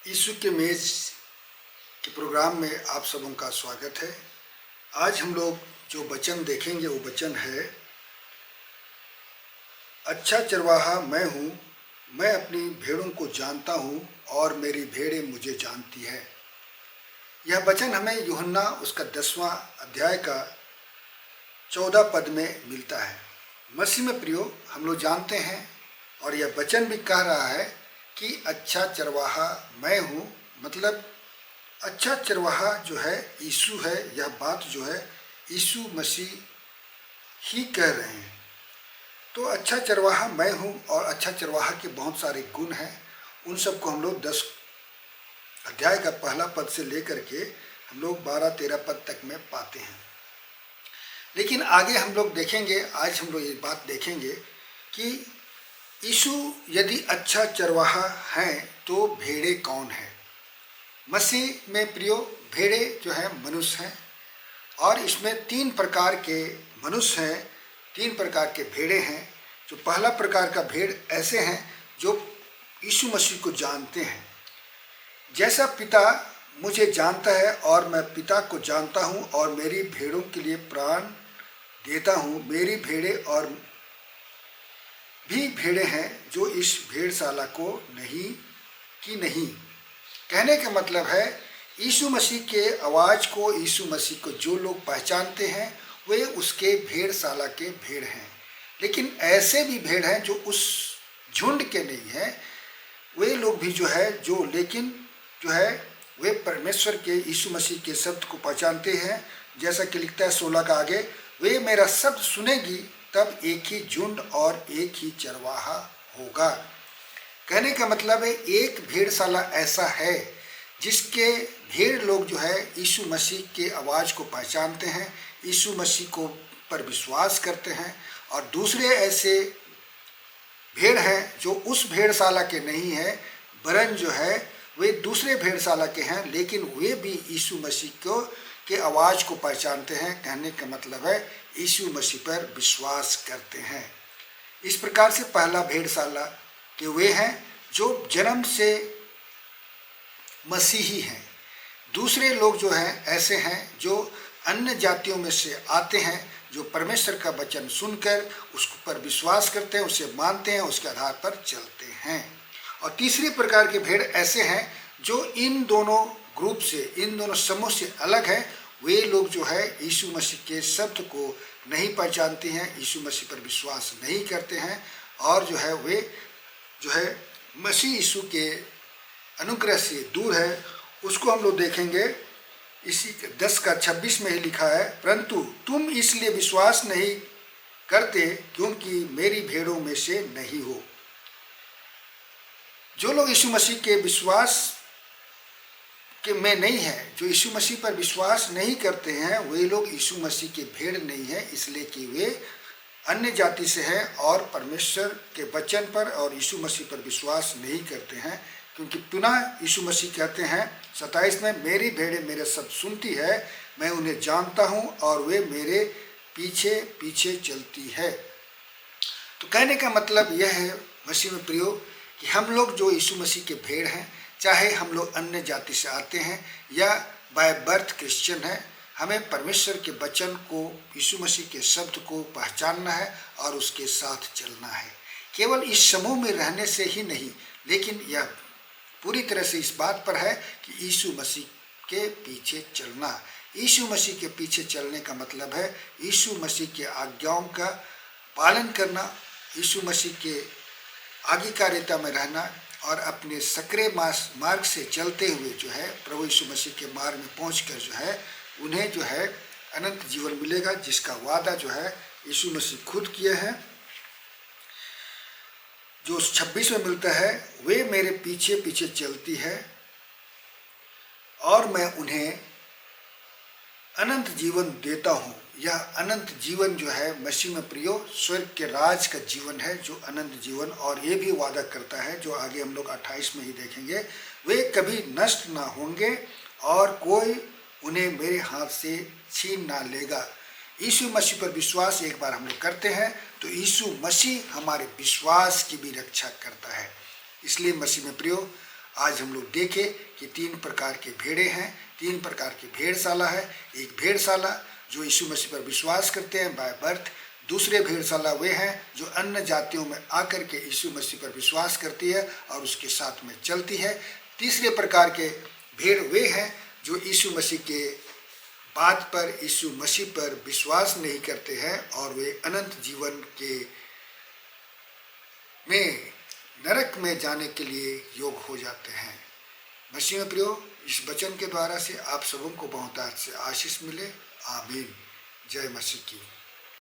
यीशु के मेज के प्रोग्राम में आप सबों का स्वागत है। आज हम लोग जो वचन देखेंगे वो वचन है, अच्छा चरवाहा मैं हूँ, मैं अपनी भेड़ों को जानता हूँ और मेरी भेड़ें मुझे जानती है। यह वचन हमें यूहन्ना उसका 10वां अध्याय का 14 पद में मिलता है। मसीह में प्रियो, हम लोग जानते हैं और यह वचन भी कह रहा है कि अच्छा चरवाहा मैं हूँ, मतलब अच्छा चरवाहा जो है यीशु है। यह बात जो है यीशु मसीह ही कह रहे हैं। तो अच्छा चरवाहा मैं हूँ और अच्छा चरवाहा के बहुत सारे गुण हैं। उन सबको हम लोग 10 अध्याय का पहला पद से लेकर के हम लोग 12-13 पद तक में पाते हैं। लेकिन आगे हम लोग देखेंगे, आज हम लोग ये बात देखेंगे कि यीशु यदि अच्छा चरवाहा है तो भेड़े कौन है। मसीह में प्रियो, भेड़े जो है मनुष्य हैं और इसमें 3 प्रकार के मनुष्य हैं, 3 प्रकार के भेड़े हैं। जो पहला प्रकार का भेड़ ऐसे हैं जो यीशु मसीह को जानते हैं। जैसा पिता मुझे जानता है और मैं पिता को जानता हूँ और मेरी भेड़ों के लिए प्राण देता हूँ, मेरी भेड़े और भी भेड़े हैं जो इस भेड़शाला को नहीं। कहने का मतलब है यीशु मसीह के आवाज़ को, यीशु मसीह को जो लोग पहचानते हैं वे उसके भेड़शाला के भेड़ हैं। लेकिन ऐसे भी भेड़ हैं जो उस झुंड के नहीं हैं। वे लोग भी जो है लेकिन जो है वे परमेश्वर के, यीशु मसीह के शब्द को पहचानते हैं। जैसा कि लिखता है 16 का आगे, वे मेरा शब्द सुनेगी तब एक ही झुंड और एक ही चरवाहा होगा। कहने का मतलब है एक भेड़शाला ऐसा है जिसके भेड़ लोग जो है यीशु मसीह के आवाज़ को पहचानते हैं, यीशु मसीह को पर विश्वास करते हैं। और दूसरे ऐसे भेड़ हैं जो उस भेड़शाला के नहीं है, वरन जो है वे दूसरे भेड़शाला के हैं, लेकिन वे भी यीशु मसीह के आवाज़ को पहचानते हैं। कहने का मतलब है यीशु मसीह पर विश्वास करते हैं। इस प्रकार से पहला भेड़शाला के वे हैं जो जन्म से मसीही हैं। दूसरे लोग जो हैं ऐसे हैं जो अन्य जातियों में से आते हैं, जो परमेश्वर का वचन सुनकर उस पर विश्वास करते हैं, उसे मानते हैं, उसके आधार पर चलते हैं। और तीसरे प्रकार के भेड़ ऐसे हैं जो इन दोनों ग्रुप से, इन दोनों समूह से अलग है। वे लोग जो है यीशु मसीह के शब्द को नहीं पहचानते हैं, यीशु मसीह पर विश्वास नहीं करते हैं और जो है वे जो है मसीह यीशु के अनुग्रह से दूर है। उसको हम लोग देखेंगे, इसी 10 का 26 में ही लिखा है, परंतु तुम इसलिए विश्वास नहीं करते क्योंकि मेरी भेड़ों में से नहीं हो। जो लोग यीशु मसीह के विश्वास के में नहीं है, जो यीशु मसीह पर विश्वास नहीं करते हैं, वे लोग यीशु मसीह के भेड़ नहीं है, इसलिए कि वे अन्य जाति से हैं और परमेश्वर के वचन पर और यीशु मसीह पर विश्वास नहीं करते हैं। क्योंकि पुनः यीशु मसीह कहते हैं 27 में, मेरी भेड़ें मेरे शब्द सुनती है, मैं उन्हें जानता हूँ और वे मेरे पीछे पीछे चलती है। तो कहने का मतलब यह है मसीह में प्रियो कि हम लोग जो यीशु मसीह के भेड़ हैं, चाहे हम लोग अन्य जाति से आते हैं या बाय बर्थ क्रिश्चियन है, हमें परमेश्वर के वचन को, यीशु मसीह के शब्द को पहचानना है और उसके साथ चलना है। केवल इस समूह में रहने से ही नहीं, लेकिन यह पूरी तरह से इस बात पर है कि यीशु मसीह के पीछे चलना। यीशु मसीह के पीछे चलने का मतलब है यीशु मसीह के आज्ञाओं का पालन करना, यीशु मसीह के आज्ञाकारिता में रहना और अपने सकरे मार्ग से चलते हुए जो है प्रभु यीशु मसीह के मार्ग में पहुंचकर जो है उन्हें जो है अनंत जीवन मिलेगा, जिसका वादा जो है यीशु मसीह खुद किए हैं। जो 26 में मिलता है, वे मेरे पीछे पीछे चलती है और मैं उन्हें अनंत जीवन देता हूँ। यह अनंत जीवन जो है मसीह में प्रियो स्वर्ग के राज का जीवन है, जो अनंत जीवन, और ये भी वादा करता है जो आगे हम लोग 28 में ही देखेंगे, वे कभी नष्ट ना होंगे और कोई उन्हें मेरे हाथ से छीन ना लेगा। यीशु मसीह पर विश्वास एक बार हम लोग करते हैं तो यीशु मसीह हमारे विश्वास की भी रक्षा करता है। इसलिए मसीह में प्रियो, आज हम लोग देखें कि 3 प्रकार के भेड़े हैं, 3 प्रकार की भेड़शाला है। एक भेड़शाला जो यीशु मसीह पर विश्वास करते हैं बाय बर्थ, दूसरे भेड़शाला वे हैं जो अन्य जातियों में आकर के यीशु मसीह पर विश्वास करती है और उसके साथ में चलती है। तीसरे प्रकार के भेड़ वे हैं जो यीशु मसीह के बात पर, यीशु मसीह पर विश्वास नहीं करते हैं और वे अनंत जीवन के में नरक में जाने के लिए योग हो जाते हैं। मसीह में प्रियो, इस वचन के द्वारा से आप सबों को बहुत से आशीष मिले। आमीन। जय मसीह की।